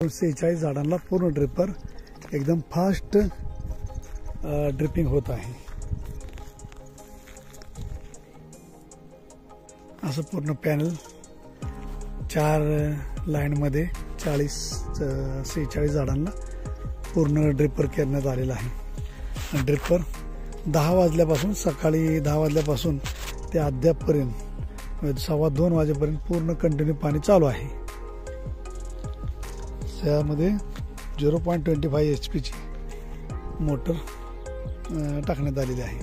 46 झाडांना पूर्ण ड्रिपर एकदम फास्ट ड्रिपिंग होत आहे। असं पूर्ण पॅनल 4 लाईन मध्ये 46 झाडांना पूर्ण ड्रिपर करण्यात आलेला आहे। ड्रिपर 10 वाजल्यापासून सकाळी 10 वाजल्यापासून ते अद्यापपर्यंत 2:15 वाजेपर्यंत पूर्ण कंटिन्यू पाणी चालू आहे। त्यामध्ये 0.25 HP ची मोटर टाकण्यात आलेली आहे।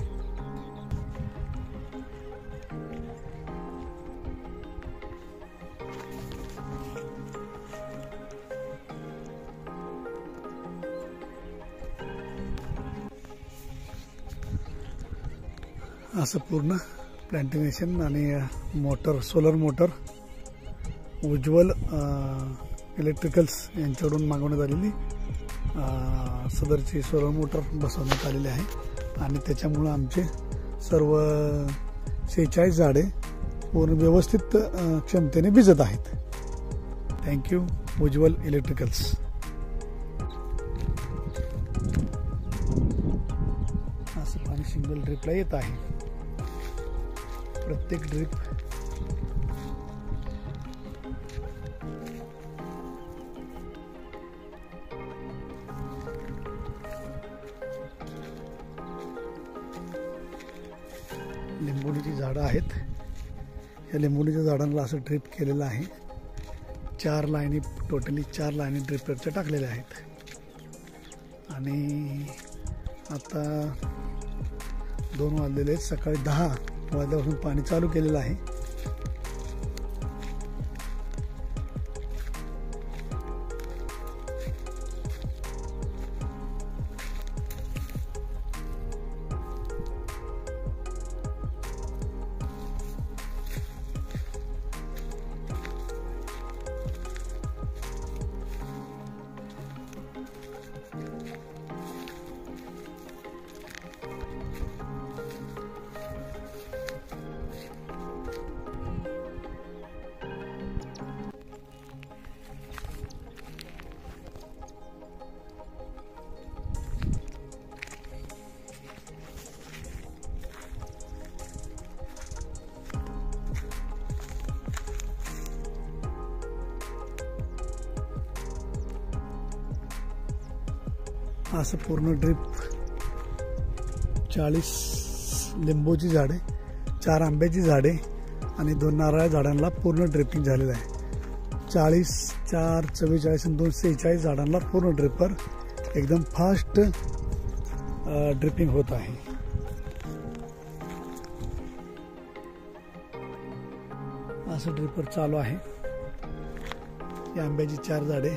असं पूर्ण प्लांटेशन आणि मोटर सोलर मोटर उज्ज्वल इलेक्ट्रिकल्स यांच्याकडून मागवण्यात आलेली सदरची सोलर मोटर बसवण्यात आलेली आहे आणि त्याच्यामुळे आमचे सर्व 46 झाडे पूर्ण व्यवस्थित क्षमतेने भिजत आहेत। थँक्यू उज्ज्वल इलेक्ट्रिकल्स। असं पाणी सिंगल ड्रिपला येत आहे। प्रत्येक ड्रिप लिंबोणीची झाडं आहेत। या लिंबोणीच्या झाडांना असं ड्रिप केलेलं आहे। 4 लाईनी टोटली 4 लाईनी ड्रिपरच्या टाकलेल्या आहेत आणि आता 2 वाजलेले आहेत। सकाळी 10 वाजल्यापासून पाणी चालू केलेलं आहे। असं पूर्ण ड्रिप 40 लिंबूची झाडे, 4 आंब्याची झाडे आणि 2 नारळ झाडांना पूर्ण ड्रिपिंग झालेलं आहे। 40 4 44 आणि 2 46 झाडांना पूर्ण ड्रिपर एकदम फास्ट ड्रिपिंग होत आहे। असं ड्रिपर चालू आहे। या आंब्याची 4 झाडे